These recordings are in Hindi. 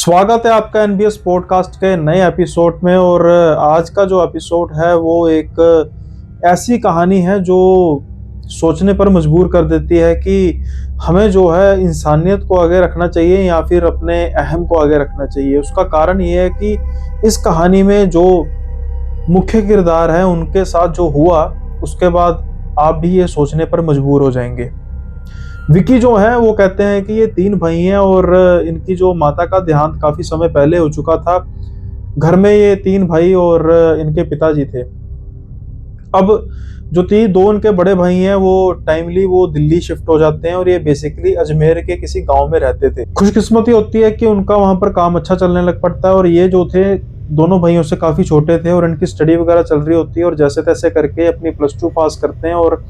स्वागत है आपका एनबीएस पॉडकास्ट के नए एपिसोड में। और आज का जो एपिसोड है वो एक ऐसी कहानी है जो सोचने पर मजबूर कर देती है कि हमें जो है इंसानियत को आगे रखना चाहिए या फिर अपने अहम को आगे रखना चाहिए। उसका कारण ये है कि इस कहानी में जो मुख्य किरदार है उनके साथ जो हुआ उसके बाद आप भी ये सोचने पर मजबूर हो जाएंगे। विकी जो है वो कहते हैं कि ये 3 भाई हैं और इनकी जो माता का देहांत काफी समय पहले हो चुका था। घर में ये 3 भाई और इनके पिताजी थे। अब जो दो इनके बड़े भाई हैं वो टाइमली वो दिल्ली शिफ्ट हो जाते हैं और ये बेसिकली अजमेर के किसी गांव में रहते थे। खुशकिस्मती होती है कि उनका वहां पर काम अच्छा चलने लग पड़ता है और ये जो थे दोनों भाइयों से काफी छोटे थे और इनकी स्टडी वगैरह चल रही होती है और जैसे तैसे करके अपनी +2 पास करते हैं और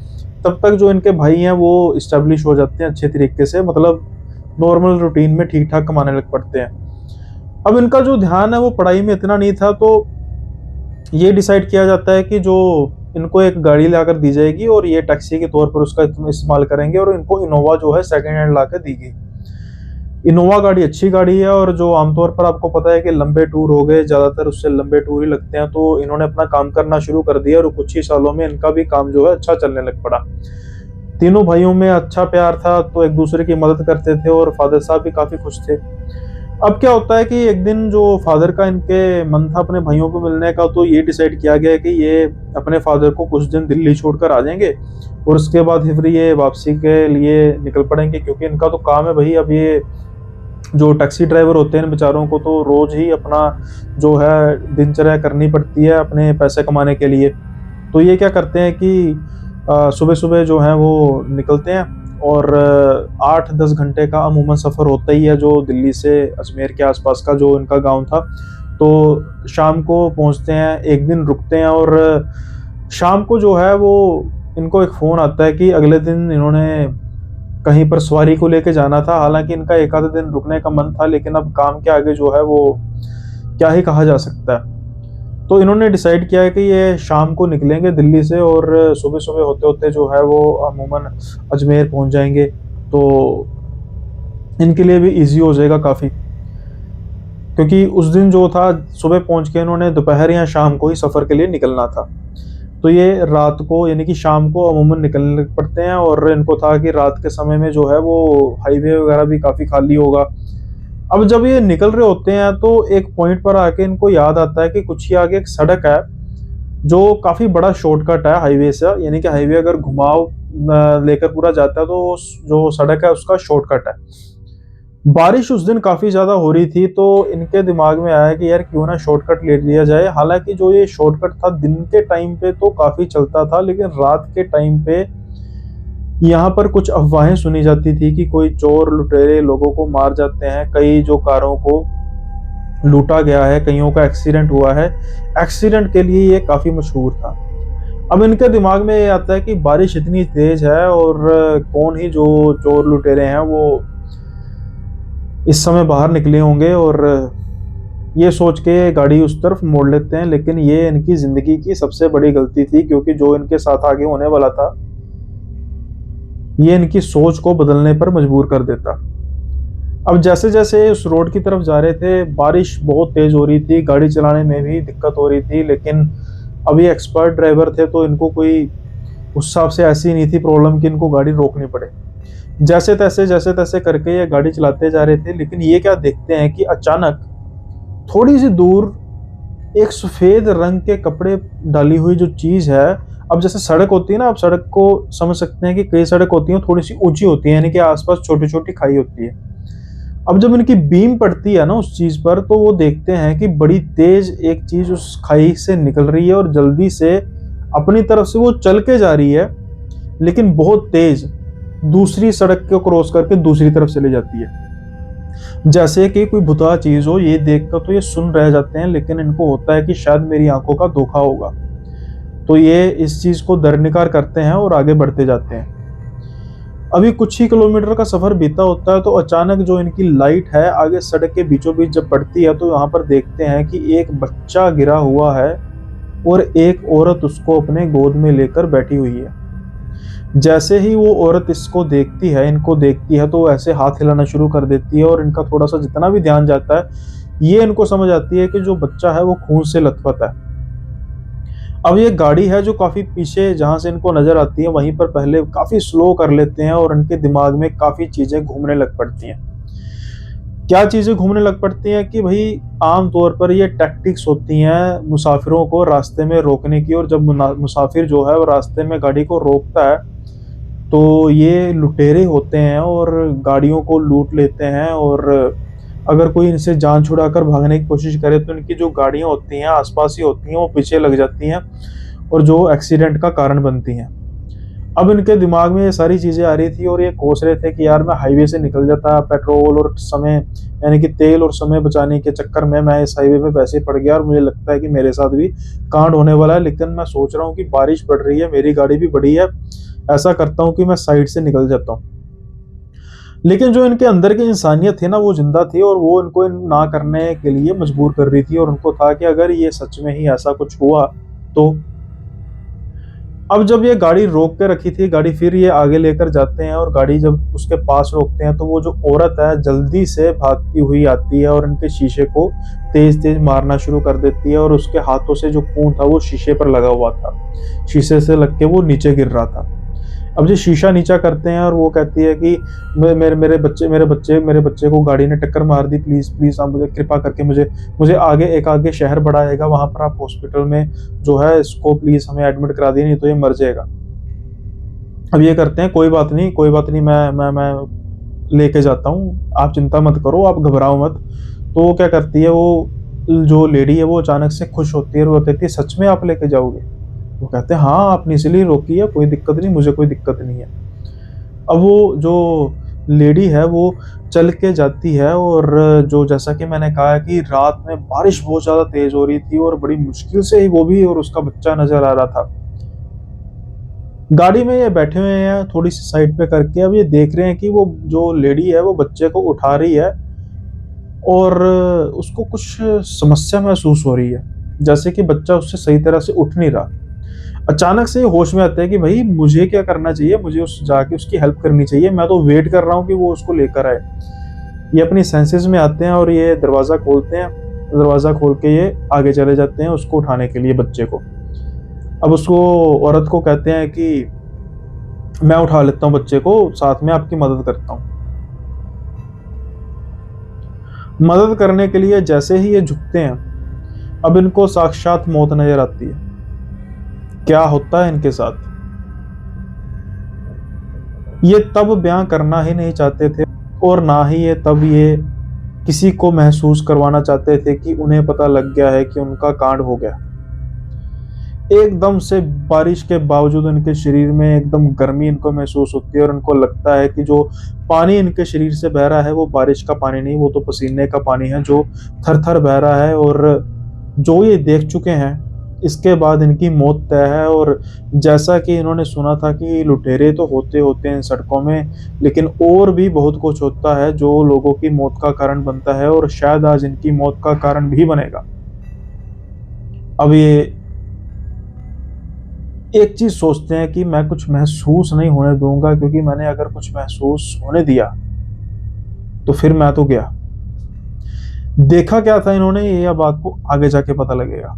तब तक जो इनके भाई हैं वो इस्टेब्लिश हो जाते हैं अच्छे तरीके से, मतलब नॉर्मल रूटीन में ठीक ठाक कमाने लग पड़ते हैं। अब इनका जो ध्यान है वो पढ़ाई में इतना नहीं था, तो ये डिसाइड किया जाता है कि जो इनको एक गाड़ी लाकर दी जाएगी और ये टैक्सी के तौर पर उसका इस्तेमाल करेंगे और इनको इनोवा जो है सेकेंड हैंड लाकर दी गई। इनोवा गाड़ी अच्छी गाड़ी है और जो आमतौर पर आपको पता है कि लंबे टूर हो गए, ज्यादातर उससे लंबे टूर ही लगते हैं, तो इन्होंने अपना काम करना शुरू कर दिया और कुछ ही सालों में इनका भी काम जो है अच्छा चलने लग पड़ा। तीनों भाइयों में अच्छा प्यार था तो एक दूसरे की मदद करते थे और फादर साहब भी काफी खुश थे। अब क्या होता है कि एक दिन जो फादर का इनके मन था अपने भाइयों को मिलने का, तो ये डिसाइड किया गया कि ये अपने फादर को कुछ दिन दिल्ली छोड़कर आ जाएंगे और उसके बाद फिर ये वापसी के लिए निकल पड़ेंगे, क्योंकि इनका तो काम है भाई। अब ये जो टैक्सी ड्राइवर होते हैं बेचारों को तो रोज ही अपना जो है दिनचर्या करनी पड़ती है अपने पैसे कमाने के लिए। तो ये क्या करते हैं कि सुबह सुबह जो है वो निकलते हैं और 8-10 घंटे का अमूमन सफ़र होता ही है जो दिल्ली से अजमेर के आसपास का जो इनका गांव था। तो शाम को पहुंचते हैं, एक दिन रुकते हैं और शाम को जो है वो इनको एक फ़ोन आता है कि अगले दिन इन्होंने कहीं पर सवारी को लेके जाना था। हालांकि इनका एक आधा दिन रुकने का मन था, लेकिन अब काम के आगे जो है वो क्या ही कहा जा सकता है। तो इन्होंने डिसाइड किया है कि ये शाम को निकलेंगे दिल्ली से और सुबह सुबह होते होते जो है वो अमूमन अजमेर पहुंच जाएंगे, तो इनके लिए भी इजी हो जाएगा काफ़ी। क्योंकि उस दिन जो था सुबह पहुंच के इन्होंने दोपहर या शाम को ही सफ़र के लिए निकलना था। तो ये रात को यानी कि शाम को अमूमन निकलने लग पड़ते हैं और इनको था कि रात के समय में जो है वो हाईवे वगैरह भी काफ़ी खाली होगा। अब जब ये निकल रहे होते हैं तो एक पॉइंट पर आके इनको याद आता है कि कुछ ही आगे एक सड़क है जो काफ़ी बड़ा शॉर्टकट है हाईवे से, यानी कि हाईवे अगर घुमाव लेकर पूरा जाता है तो जो सड़क है उसका शॉर्टकट है। बारिश उस दिन काफी ज्यादा हो रही थी तो इनके दिमाग में आया कि यार क्यों ना शॉर्टकट ले लिया जाए। हालांकि जो ये शॉर्टकट था दिन के टाइम पे तो काफी चलता था, लेकिन रात के टाइम पे यहाँ पर कुछ अफवाहें सुनी जाती थी कि कोई चोर लुटेरे लोगों को मार जाते हैं, कई जो कारों को लूटा गया है, कईयों का एक्सीडेंट हुआ है। एक्सीडेंट के लिए ये काफी मशहूर था। अब इनके दिमाग में ये आता है कि बारिश इतनी तेज है और कौन ही जो चोर लुटेरे हैं वो इस समय बाहर निकले होंगे, और ये सोच के गाड़ी उस तरफ मोड़ लेते हैं। लेकिन ये इनकी जिंदगी की सबसे बड़ी गलती थी, क्योंकि जो इनके साथ आगे होने वाला था ये इनकी सोच को बदलने पर मजबूर कर देता। अब जैसे जैसे उस रोड की तरफ जा रहे थे बारिश बहुत तेज हो रही थी, गाड़ी चलाने में भी दिक्कत हो रही थी, लेकिन अभी एक्सपर्ट ड्राइवर थे तो इनको कोई उस हिसाब से ऐसी नहीं थी प्रॉब्लम कि इनको गाड़ी रोकनी पड़े। जैसे तैसे करके ये गाड़ी चलाते जा रहे थे। लेकिन ये क्या देखते हैं कि अचानक थोड़ी सी दूर एक सफेद रंग के कपड़े डाली हुई जो चीज है, अब जैसे सड़क होती है ना, आप सड़क को समझ सकते हैं कि कई सड़क होती है थोड़ी सी ऊंची होती है, यानी कि आसपास छोटी छोटी खाई होती है। अब जब इनकी बीम पड़ती है ना उस चीज पर, तो वो देखते हैं कि बड़ी तेज एक चीज उस खाई से निकल रही है और जल्दी से अपनी तरफ से वो चल के जा रही है, लेकिन बहुत तेज दूसरी सड़क को क्रॉस करके दूसरी तरफ चली जाती है, जैसे कि कोई भुता चीज हो। ये देखकर तो ये सुन रह जाते हैं, लेकिन इनको होता है कि शायद मेरी आंखों का धोखा होगा। तो ये इस चीज को दरनिकार करते हैं और आगे बढ़ते जाते हैं। अभी कुछ ही किलोमीटर का सफर बीता होता है तो अचानक जो इनकी लाइट है आगे सड़क के बीचों बीच जब पड़ती है, तो यहाँ पर देखते हैं कि एक बच्चा गिरा हुआ है और एक औरत उसको अपने गोद में लेकर बैठी हुई है। जैसे ही वो औरत इसको देखती है, इनको देखती है, तो वो ऐसे हाथ हिलाना शुरू कर देती है और इनका थोड़ा-सा जितना भी ध्यान जाता है, ये इनको समझ आती है कि जो बच्चा है वो खून से लथपथ है। अब ये गाड़ी है जो काफ़ी पीछे जहाँ से इनको नज़र आती है, वहीं पर पहले काफ़ी स्लो कर लेते हैं और इनके दिमाग में काफ़ी चीज़ें घूमने लग पड़ती हैं। क्या चीज़ें घूमने लग पड़ती हैं कि भई आम तौर पर ये टैक्टिक्स होती हैं मुसाफिरों को रास्ते में रोकने की, और जब मुसाफिर जो है वो रास्ते में गाड़ी को रोकता है, तो ये लुटेरे होते हैं और गाड़ियों को लूट लेते हैं, और अगर कोई इनसे जान छुड़ाकर भागने की कोशिश करे तो इनकी जो गाड़ियाँ होती हैं आस-पास ही होती हैं, वो पीछे लग जाती हैं और जो एक्सीडेंट का कारण बनती हैं। अब इनके दिमाग में ये सारी चीज़ें आ रही थी और ये कोस रहे थे कि यार मैं हाईवे से निकल जाता, पेट्रोल और समय यानी कि तेल और समय बचाने के चक्कर में मैं इस हाईवे पे वैसे ही पड़ गया और मुझे लगता है कि मेरे साथ भी कांड होने वाला है। लेकिन मैं सोच रहा हूँ कि बारिश पड़ रही है, मेरी गाड़ी भी बड़ी है, ऐसा करता हूँ कि मैं साइड से निकल जाता हूँ। लेकिन जो इनके अंदर की इंसानियत थी ना, वो ज़िंदा थी और वो इनको ना करने के लिए मजबूर कर रही थी, और उनको था कि अगर ये सच में ही ऐसा कुछ हुआ तो। अब जब ये गाड़ी रोक के रखी थी, गाड़ी फिर ये आगे लेकर जाते हैं और गाड़ी जब उसके पास रोकते हैं, तो वो जो औरत है जल्दी से भागती हुई आती है और इनके शीशे को तेज-तेज मारना शुरू कर देती है, और उसके हाथों से जो खून था वो शीशे पर लगा हुआ था। शीशे से लग के वो नीचे गिर रहा था। अब ये शीशा नीचा करते हैं और वो कहती है कि मेरे बच्चे को गाड़ी ने टक्कर मार दी, प्लीज़ प्लीज़ आप मुझे कृपा करके मुझे मुझे आगे शहर बढ़ाएगा, वहाँ पर आप हॉस्पिटल में जो है इसको प्लीज़ हमें एडमिट करा दिए, नहीं तो ये मर जाएगा। अब ये करते हैं, कोई बात नहीं, मैं लेके जाता हूँ, आप चिंता मत करो, आप घबराओ मत। तो वो क्या करती है, वो जो लेडी है वो अचानक से खुश होती है और वो कहती है, सच में आप लेके जाओगे? वो कहते हैं, हाँ, आपने इसीलिए रोकी है, कोई दिक्कत नहीं, मुझे कोई दिक्कत नहीं है। अब वो जो लेडी है वो चल के जाती है, और जो जैसा कि मैंने कहा कि रात में बारिश बहुत ज़्यादा तेज़ हो रही थी और बड़ी मुश्किल से ही वो भी और उसका बच्चा नज़र आ रहा था। गाड़ी में ये बैठे हुए हैं थोड़ी-सी साइड पे करके, अब ये देख रहे हैं कि वो जो लेडी है वो बच्चे को उठा रही है और उसको कुछ समस्या महसूस हो रही है, जैसे कि बच्चा उससे सही तरह से उठ नहीं रहा। अचानक से होश में आता है कि भई मुझे क्या करना चाहिए, मुझे उस जाके उसकी हेल्प करनी चाहिए, मैं तो वेट कर रहा हूँ कि वो उसको लेकर आए। ये अपनी सेंसेस में आते हैं और ये दरवाज़ा खोलते हैं, दरवाज़ा खोल के ये आगे चले जाते हैं उसको उठाने के लिए, बच्चे को। अब उसको औरत को कहते हैं कि मैं उठा लेता हूँ बच्चे को, साथ में आपकी मदद करता हूँ। मदद करने के लिए जैसे ही ये झुकते हैं, अब इनको साक्षात मौत नज़र आती है। क्या होता है इनके साथ, ये तब बयां करना ही नहीं चाहते थे, और ना ही ये किसी को महसूस करवाना चाहते थे कि उन्हें पता लग गया है कि उनका कांड हो गया। एकदम से बारिश के बावजूद इनके शरीर में एकदम गर्मी इनको महसूस होती है और इनको लगता है कि जो पानी इनके शरीर से बह रहा है वो बारिश का पानी नहीं, वो तो पसीने का पानी है जो थर-थर बह रहा है। और जो ये देख चुके हैं, इसके बाद इनकी मौत तय है। और जैसा कि इन्होंने सुना था कि लुटेरे तो होते हैं सड़कों में, लेकिन और भी बहुत कुछ होता है जो लोगों की मौत का कारण बनता है, और शायद आज इनकी मौत का कारण भी बनेगा। अब ये एक चीज़ सोचते हैं कि मैं कुछ महसूस नहीं होने दूँगा, क्योंकि मैंने अगर कुछ महसूस होने दिया, तो फिर मैं तो गया। देखा क्या था इन्होंने, ये अब आपको आगे जाके पता लगेगा।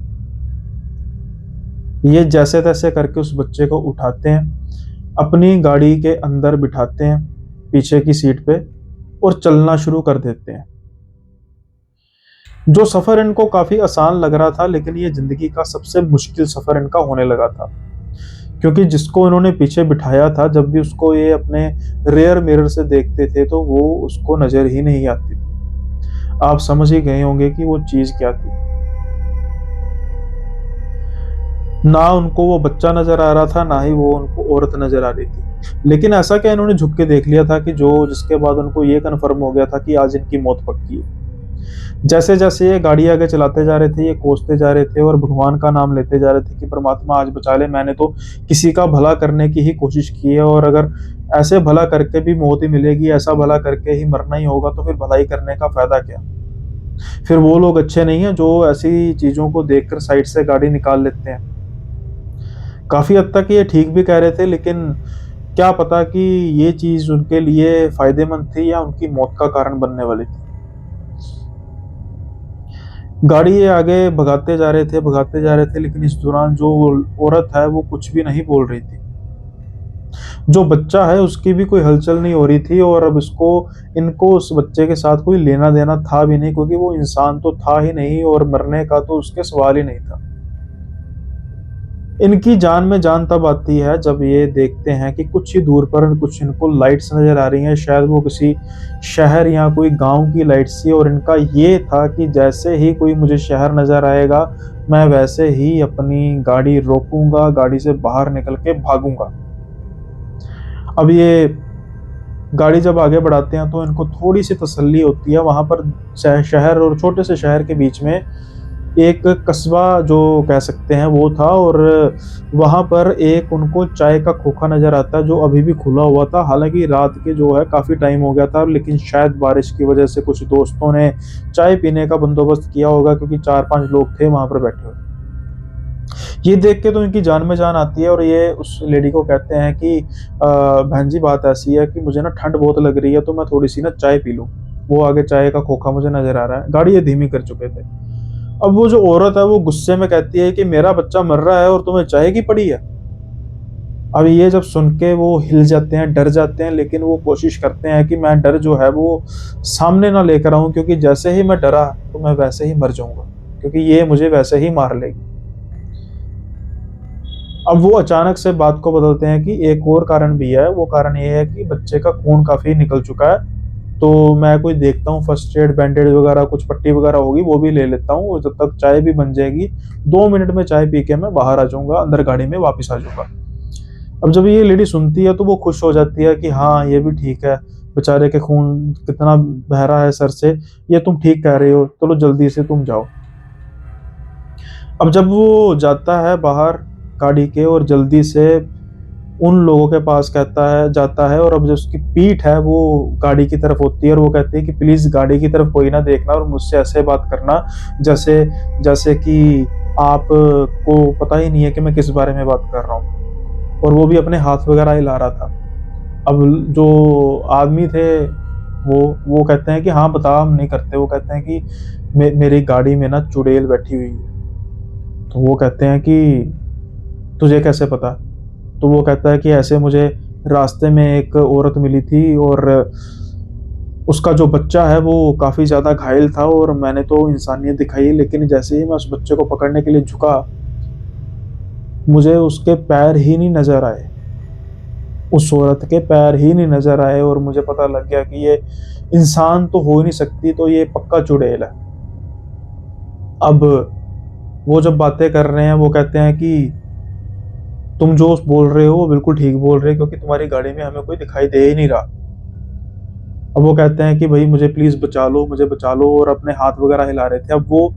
ये जैसे-तैसे करके उस बच्चे को उठाते हैं, अपनी गाड़ी के अंदर बिठाते हैं, पीछे की सीट पे, और चलना शुरू कर देते हैं। जो सफ़र इनको काफ़ी आसान लग रहा था, लेकिन ये ज़िंदगी का सबसे मुश्किल सफ़र इनका होने लगा था। क्योंकि जिसको इन्होंने पीछे बिठाया था, जब भी उसको ये अपने रियर मिरर से देखते थे, तो वो उसको नज़र ही नहीं आती थी। आप समझ ही गए होंगे कि वो चीज़ क्या थी। ना उनको वो बच्चा नज़र आ रहा था, ना ही वो उनको औरत नज़र आ रही थी। लेकिन ऐसा क्या इन्होंने झुक के देख लिया था कि जिसके बाद उनको ये कन्फर्म हो गया था कि आज इनकी मौत पक्की है। जैसे-जैसे ये गाड़ी आगे चलाते जा रहे थे, ये कोसते जा रहे थे और भगवान का नाम लेते जा रहे थे कि परमात्मा आज बचा ले, मैंने तो किसी का भला करने की ही कोशिश की है, और अगर ऐसे भला करके भी मौत ही मिलेगी, ऐसा भला करके ही मरना ही होगा, तो फिर भलाई करने का फ़ायदा क्या? फिर वो लोग अच्छे नहीं हैं जो ऐसी चीज़ों को देखकर साइड से गाड़ी निकाल लेते हैं। काफ़ी हद तक ये ठीक भी कह रहे थे, लेकिन क्या पता कि ये चीज़ उनके लिए फ़ायदेमंद थी या उनकी मौत का कारण बनने वाली थी। गाड़ी ये आगे भगाते जा रहे थे, लेकिन इस दौरान जो औरत है वो कुछ भी नहीं बोल रही थी। जो बच्चा है उसकी भी कोई हलचल नहीं हो रही थी, और अब इसको इनको उस बच्चे के साथ कोई लेना-देना था भी नहीं, क्योंकि वो इंसान तो था ही नहीं और मरने का तो उसके सवाल ही नहीं था। इनकी जान में जान तब आती है जब ये देखते हैं कि कुछ ही दूर पर कुछ इनको लाइट्स नज़र आ रही हैं, शायद वो किसी शहर या कोई गाँव की लाइट्स थी, और इनका ये था कि जैसे ही कोई मुझे शहर नज़र आएगा, मैं वैसे ही अपनी गाड़ी रोकूँगा, गाड़ी से बाहर निकल के भागूँगा। अब ये गाड़ी जब आगे बढ़ाते हैं तो इनको थोड़ी-सी तसल्ली होती है, वहाँ पर शहर और छोटे से शहर के बीच में एक कस्बा जो कह सकते हैं वो था, और वहाँ पर एक उनको चाय का खोखा नज़र आता है जो अभी भी खुला हुआ था। हालाँकि रात के जो है काफ़ी टाइम हो गया था, लेकिन शायद बारिश की वज़ह से कुछ दोस्तों ने चाय पीने का बंदोबस्त किया होगा, क्योंकि 4-5 लोग थे वहाँ पर बैठे हुए। ये देख के तो इनकी जान में जान आती है, और ये उस लेडी को कहते हैं कि बहन जी, बात ऐसी है कि मुझे ना ठंड बहुत लग रही है, तो मैं थोड़ी-सी ना चाय पी लूँ। वो आगे चाय का खोखा मुझे नज़र आ रहा है। गाड़ी ये धीमी कर चुके थे। अब वो जो औरत है वो गुस्से में कहती है कि मेरा बच्चा मर रहा है और तुम्हें चाय की पड़ी है। अब ये जब सुन के वो हिल जाते हैं, डर जाते हैं, लेकिन वो कोशिश करते हैं कि मैं डर जो है वो सामने ना लेकर आऊँ, क्योंकि जैसे ही मैं डरा तो मैं वैसे ही मर जाऊँगा, क्योंकि ये मुझे वैसे ही मार लेगी। अब वो अचानक से बात को बदलते हैं कि एक और कारण भी है, वो कारण ये है कि बच्चे का खून काफ़ी निकल चुका है, तो मैं कोई देखता हूँ फर्स्ट एड, बैंडेज वगैरह, कुछ पट्टी वगैरह होगी वो भी ले लेता हूँ, और जब तक चाय भी बन जाएगी, 2 मिनट में चाय पी के मैं बाहर आ जाऊँगा, अंदर गाड़ी में वापस आ जाऊँगा। अब जब ये लेडी सुनती है तो वो खुश हो जाती है कि हाँ, ये भी ठीक है, बेचारे के खून कितना बह रहा है सर से, ये तुम ठीक कह रही हो, चलो जल्दी से तुम जाओ। अब जब वो जाता है बाहर गाड़ी के, और जल्दी से उन लोगों के पास कहता है जाता है, और अब जो उसकी पीठ है वो गाड़ी की तरफ होती है, और वो कहती है कि प्लीज़ गाड़ी की तरफ कोई ना देखना, और मुझसे ऐसे बात करना जैसे जैसे कि आप को पता ही नहीं है कि मैं किस बारे में बात कर रहा हूँ। और वो भी अपने हाथ वगैरह हिला रहा था। अब जो आदमी थे वो कहते हैं कि हाँ, बता, हम नहीं करते। वो कहते हैं कि मेरी गाड़ी में ना चुड़ैल बैठी हुई है। तो वो कहते हैं कि तुझे कैसे पता? तो वो कहता है कि ऐसे मुझे रास्ते में एक औरत मिली थी, और उसका जो बच्चा है वो काफ़ी ज़्यादा घायल था, और मैंने तो इंसानियत दिखाई, लेकिन जैसे ही मैं उस बच्चे को पकड़ने के लिए झुका, मुझे उसके पैर ही नहीं नज़र आए। उस औरत के पैर ही नहीं नज़र आए, और मुझे पता लग गया कि ये इंसान तो हो ही नहीं सकती, तो ये पक्का चुड़ैल है। अब वो जब बातें कर रहे हैं, वो कहते हैं कि तुम जो बोल रहे हो वो बिल्कुल ठीक बोल रहे हो, क्योंकि तुम्हारी गाड़ी में हमें कोई दिखाई दे ही नहीं रहा। अब वो कहते हैं कि भई मुझे प्लीज़ बचा लो, मुझे बचा लो, और अपने हाथ वगैरह हिला रहे थे। अब वो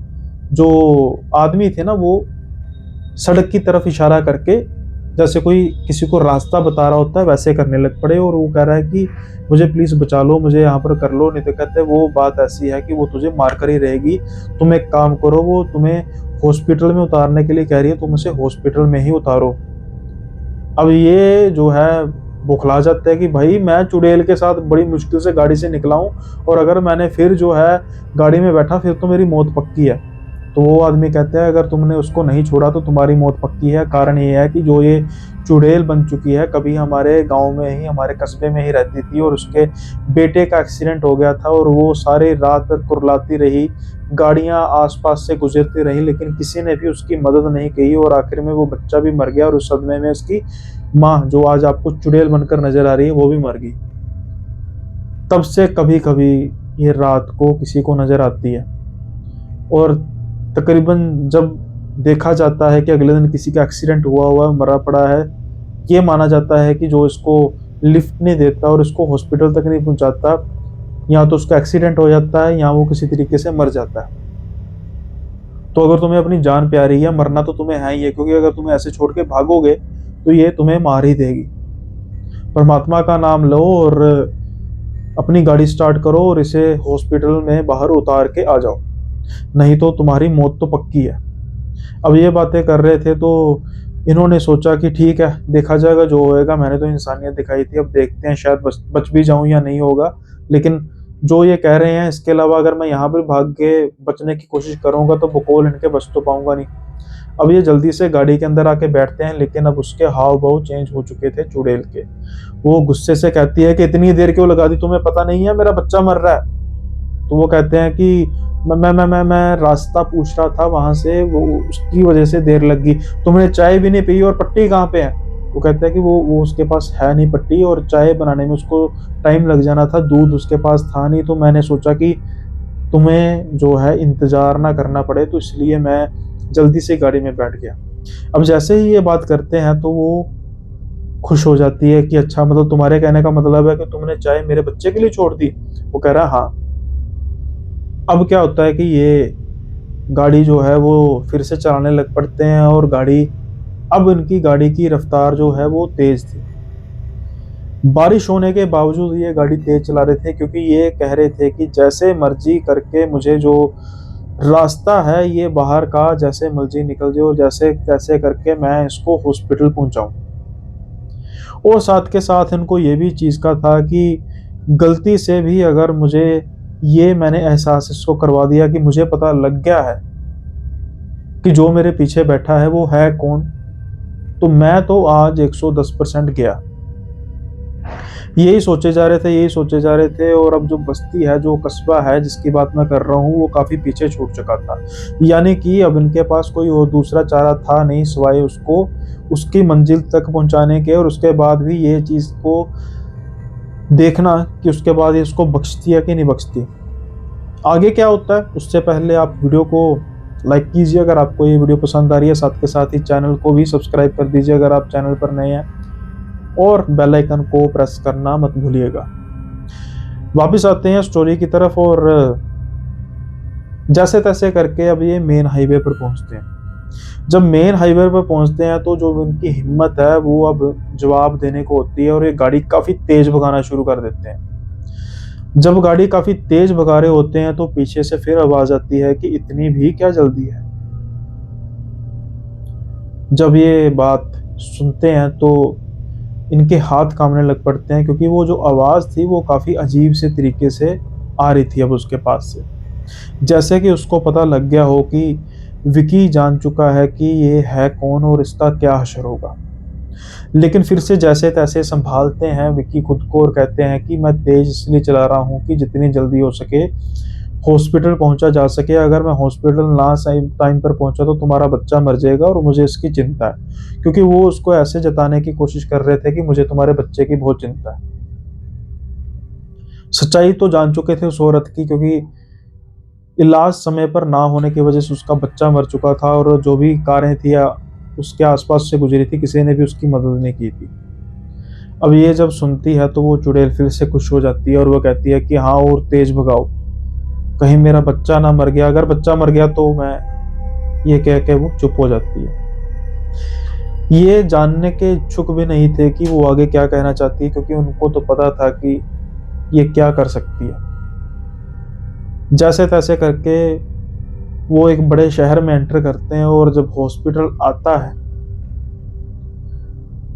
जो आदमी थे ना, वो सड़क की तरफ इशारा करके, जैसे कोई किसी को रास्ता बता रहा होता है, वैसे करने लग पड़े, और वो कह रहा है कि मुझे प्लीज़ बचा लो, मुझे यहाँ पर कर लो, नहीं तो कहते वो बात ऐसी है कि वो तुझे मार कर ही रहेगी। तुम एक काम करो, वो तुम्हें हॉस्पिटल में उतारने के लिए कह रही है, तुम उसे हॉस्पिटल में ही उतारो। अब ये जो है बौखला जाता है कि भाई, मैं चुड़ैल के साथ बड़ी मुश्किल से गाड़ी से निकला हूँ, और अगर मैंने फिर जो है गाड़ी में बैठा, फिर तो मेरी मौत पक्की है। तो वो आदमी कहता है, अगर तुमने उसको नहीं छोड़ा तो तुम्हारी मौत पक्की है। कारण ये है कि जो ये चुड़ैल बन चुकी है, कभी हमारे गाँव में ही, हमारे कस्बे में ही रहती थी, और उसके बेटे का एक्सीडेंट हो गया था, और वो सारी रात भर कुर्लाती रही, गाड़ियाँ आस-पास से गुज़रती रहीं, लेकिन किसी ने भी उसकी मदद नहीं की, और आखिर में वो बच्चा भी मर गया, और उस सदमे में उसकी माँ, जो आज आपको चुड़ैल बनकर नज़र आ रही है, वो भी मर गई। तब से कभी-कभी ये रात को किसी को नज़र आती है, और तकरीबन जब देखा जाता है कि अगले दिन किसी का एक्सीडेंट हुआ है, मरा पड़ा है, ये माना जाता है कि जो इसको लिफ्ट नहीं देता और इसको हॉस्पिटल तक नहीं पहुँचाता, या तो उसका एक्सीडेंट हो जाता है, या वो किसी तरीके से मर जाता है। तो अगर तुम्हें अपनी जान प्यारी है, मरना तो तुम्हें है ही है, क्योंकि अगर तुम्हें ऐसे छोड़ के भागोगे, तो ये तुम्हें मार ही देगी। परमात्मा का नाम लो, और अपनी गाड़ी स्टार्ट करो, और इसे हॉस्पिटल में बाहर उतार के आ जाओ, नहीं तो तुम्हारी मौत तो पक्की है। अब ये बातें कर रहे थे, तो इन्होंने सोचा कि ठीक है, देखा जाएगा जो होएगा, मैंने तो इंसानियत दिखाई थी, अब देखते हैं शायद बच भी जाऊं या नहीं होगा। लेकिन जो ये कह रहे हैं, इसके अलावा अगर मैं यहाँ पर भाग के बचने की कोशिश करूंगा तो बकौल इनके बच तो पाऊंगा नहीं। अब ये जल्दी से गाड़ी के अंदर आके बैठते हैं, लेकिन अब उसके हाव भाव चेंज हो चुके थे चुड़ैल के। वो गुस्से से कहती है कि इतनी देर क्यों लगा दी, तुम्हें पता नहीं है मेरा बच्चा मर रहा है। तो वो कहते हैं कि मैं रास्ता पूछ रहा था वहां से, वो उसकी वजह से देर लग गई। तुमने चाय भी नहीं पी और पट्टी कहाँ पे है? वो कहता है कि वो उसके पास है नहीं पट्टी, और चाय बनाने में उसको टाइम लग जाना था, दूध उसके पास था नहीं, तो मैंने सोचा कि तुम्हें जो है इंतजार ना करना पड़े, तो इसलिए मैं जल्दी से गाड़ी में बैठ गया। अब जैसे ही ये बात करते हैं तो वो खुश हो जाती है कि अच्छा, मतलब तुम्हारे कहने का मतलब है कि तुमने चाय मेरे बच्चे के लिए छोड़ दी। वो कह रहा है हाँ। अब क्या होता है कि ये गाड़ी जो है वो फिर से चलाने लग पड़ते हैं, और अब इनकी गाड़ी की रफ्तार जो है वो तेज थी। बारिश होने के बावजूद ये गाड़ी तेज चला रहे थे, क्योंकि ये कह रहे थे कि जैसे मर्जी करके मुझे जो रास्ता है ये बाहर का, जैसे मर्जी निकल जाए और जैसे कैसे करके मैं इसको हॉस्पिटल पहुंचाऊं। और साथ के साथ इनको ये भी चीज़ का था कि गलती से भी अगर मैंने एहसास इसको करवा दिया कि मुझे पता लग गया है कि जो मेरे पीछे बैठा है वो है कौन, तो मैं तो आज 110% गया। यही सोचे जा रहे थे, और अब जो बस्ती है, जो कस्बा है जिसकी बात मैं कर रहा हूँ, वो काफी पीछे छूट चुका था। यानी कि अब इनके पास कोई और दूसरा चारा था नहीं सिवाय उसको उसकी मंजिल तक पहुंचाने के, और उसके बाद भी ये चीज को देखना कि उसके बाद ये इसको बख्शती है कि नहीं बख्शती। आगे क्या होता है उससे पहले आप वीडियो को लाइक कीजिए अगर आपको ये वीडियो पसंद आ रही है, साथ के साथ ही चैनल को भी सब्सक्राइब कर दीजिए अगर आप चैनल पर नए हैं, और बेल आइकन को प्रेस करना मत भूलिएगा। वापस आते हैं स्टोरी की तरफ, और जैसे तैसे करके अब ये मेन हाईवे पर पहुंचते हैं। जब मेन हाईवे पर पहुंचते हैं तो जो उनकी हिम्मत है वो अब जवाब देने को होती है, और ये गाड़ी काफी तेज भगाना शुरू कर देते हैं। जब गाड़ी काफी तेज भगा रहे होते हैं तो पीछे से फिर आवाज आती है कि इतनी भी क्या जल्दी है। जब ये बात सुनते हैं तो इनके हाथ कांपने लग पड़ते हैं, क्योंकि वो जो आवाज थी वो काफी अजीब से तरीके से आ रही थी अब उसके पास से, जैसे कि उसको पता लग गया हो कि विकी जान चुका है कि ये है कौन और इसका क्या हश्र होगा। लेकिन फिर से जैसे तैसे संभालते हैं विकी खुद को, और कहते हैं कि मैं तेज इसलिए चला रहा हूँ कि जितनी जल्दी हो सके हॉस्पिटल पहुंचा जा सके। अगर मैं हॉस्पिटल ना सही टाइम पर पहुंचा तो तुम्हारा बच्चा मर जाएगा, और मुझे इसकी चिंता है। क्योंकि वो उसको ऐसे जताने की कोशिश कर रहे थे कि मुझे तुम्हारे बच्चे की बहुत चिंता है। सच्चाई तो जान चुके थे उस औरत की, क्योंकि इलाज समय पर ना होने की वजह से उसका बच्चा मर चुका था, और जो भी कारें थी या उसके आसपास से गुजरी थी किसी ने भी उसकी मदद नहीं की थी। अब ये जब सुनती है तो वो चुड़ैल फिर से खुश हो जाती है, और वो कहती है कि हाँ और तेज भगाओ, कहीं मेरा बच्चा ना मर गया, अगर बच्चा मर गया तो मैं, ये कह के वो चुप हो जाती है। ये जानने के इच्छुक भी नहीं थे कि वो आगे क्या कहना चाहती है, क्योंकि उनको तो पता था कि ये क्या कर सकती है। जैसे तैसे करके वो एक बड़े शहर में एंटर करते हैं, और जब हॉस्पिटल आता है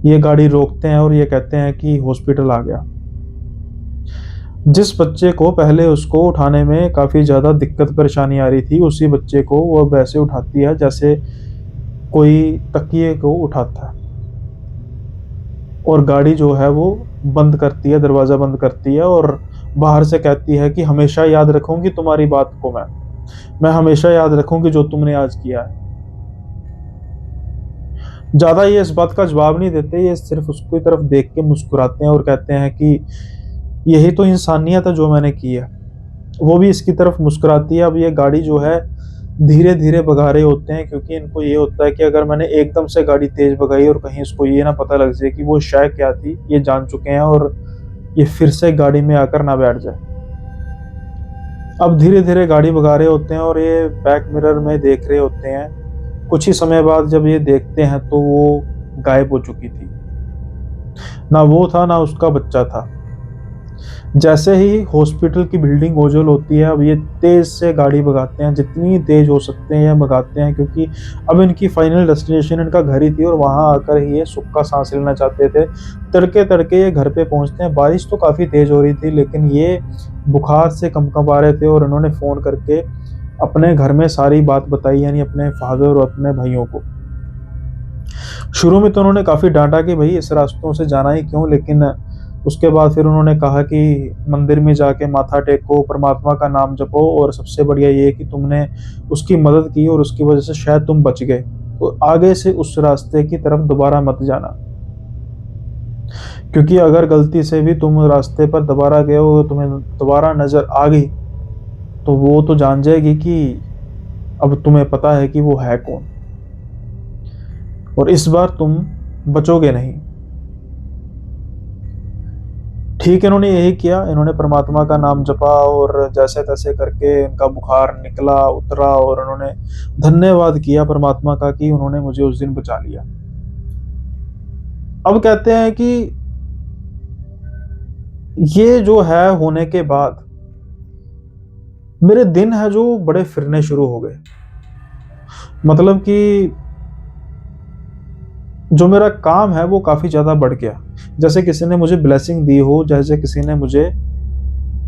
ये गाड़ी रोकते हैं और ये कहते हैं कि हॉस्पिटल आ गया। जिस बच्चे को पहले उसको उठाने में काफी ज्यादा दिक्कत परेशानी आ रही थी, उसी बच्चे को वो वैसे उठाती है जैसे कोई तकिए को उठाता है, और गाड़ी जो है वो बंद करती है, दरवाजा बंद करती है, और बाहर से कहती है कि हमेशा याद रखूंगी तुम्हारी बात को, मैं हमेशा याद रखूंगी जो तुमने आज किया है। ज्यादा ये इस बात का जवाब नहीं देते, ये सिर्फ उसकी तरफ देख के मुस्कुराते हैं और कहते हैं कि यही तो इंसानियत है जो मैंने की है। वो भी इसकी तरफ मुस्कुराती है। अब ये गाड़ी जो है धीरे धीरे भगा रहे होते हैं, क्योंकि इनको ये होता है कि अगर मैंने एकदम से गाड़ी तेज भगाई और कहीं इसको ये ना पता लग जाए कि वो शय क्या थी, ये जान चुके हैं, और ये फिर से गाड़ी में आकर ना बैठ जाए। अब धीरे धीरे गाड़ी भगा रहे होते हैं और ये बैक मिरर में देख रहे होते हैं। कुछ ही समय बाद जब ये देखते हैं तो वो गायब हो चुकी थी। ना वो था ना उसका बच्चा था। जैसे ही हॉस्पिटल की बिल्डिंग ओझल होती है, अब ये तेज़ से गाड़ी भगाते हैं, जितनी तेज़ हो सकते हैं भगाते हैं, क्योंकि अब इनकी फाइनल डेस्टिनेशन इनका घर ही थी और वहाँ आकर ही ये सुख का साँस लेना चाहते थे। तड़के-तड़के ये घर पे पहुँचते हैं, बारिश तो काफ़ी तेज़ हो रही थी, लेकिन ये बुखार से कँप-कँपा रहे थे और इन्होंने फ़ोन करके अपने घर में सारी बात बताई, यानी अपने फ़ादर और अपने भाइयों को। शुरू में तो उन्होंने काफ़ी डाँटा कि भई इस रास्तों से जाना ही क्यों? लेकिन उसके बाद फिर उन्होंने कहा कि मंदिर में जाके माथा टेको, परमात्मा का नाम जपो और सबसे बढ़िया ये है कि तुमने उसकी मदद की और उसकी वज़ह से शायद तुम बच गए। तो आगे से उस रास्ते की तरफ दोबारा मत जाना। क्योंकि अगर गलती से भी तुम रास्ते पर दोबारा गए हो, तुम्हें दोबारा नज़र आ गई, तो वो तो जान जाएगी कि अब तुम्हें पता है कि वो है कौन, और इस बार तुम बचोगे नहीं। ठीक है, इन्होंने यही किया, इन्होंने परमात्मा का नाम जपा और जैसे-तैसे करके इनका बुखार निकला, उतरा और उन्होंने धन्यवाद किया परमात्मा का कि उन्होंने मुझे उस दिन बचा लिया। अब कहते हैं कि ये जो है होने के बाद मेरे दिन है जो बड़े फिरने शुरू हो गए। मतलब कि जो मेरा काम है वो काफ़ी ज़्यादा बढ़ गया। जैसे किसी ने मुझे ब्लेसिंग दी हो, जैसे किसी ने मुझे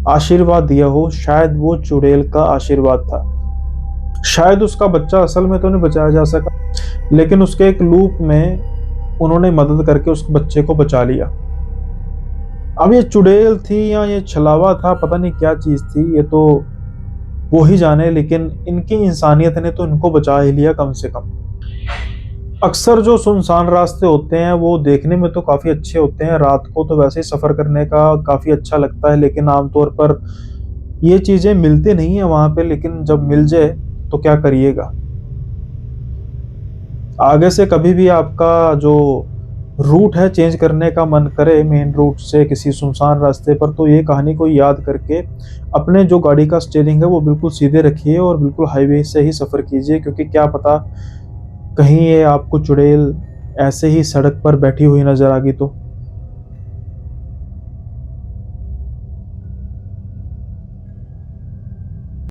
आशीर्वाद दिया हो, शायद वो चुड़ैल का आशीर्वाद था। शायद उसका बच्चा असल में तो नहीं बचाया जा सका, लेकिन उसके एक लूप में उन्होंने मदद करके उस बच्चे को बचा लिया। अब ये चुड़ैल थी या ये छलावा था, पता नहीं क्या चीज़ थी, ये तो वो ही जाने, लेकिन इनकी इंसानियत ने तो इनको बचा ही लिया कम से कम। अक्सर जो सुनसान रास्ते होते हैं वो देखने में तो काफ़ी अच्छे होते हैं, रात को तो वैसे ही सफ़र करने का काफ़ी अच्छा लगता है, लेकिन आमतौर पर ये चीज़ें मिलती नहीं है वहाँ पे, लेकिन जब मिल जाए तो क्या करिएगा। आगे से कभी भी आपका जो रूट है चेंज करने का मन करे मेन रूट से किसी सुनसान रास्ते पर, तो ये कहानी को याद करके अपने जो गाड़ी का स्टीयरिंग है वो बिल्कुल सीधे रखिए और बिल्कुल हाईवे से ही सफ़र कीजिए, क्योंकि क्या पता कहीं ये आपको चुड़ैल ऐसे ही सड़क पर बैठी हुई नज़र आ गई तो।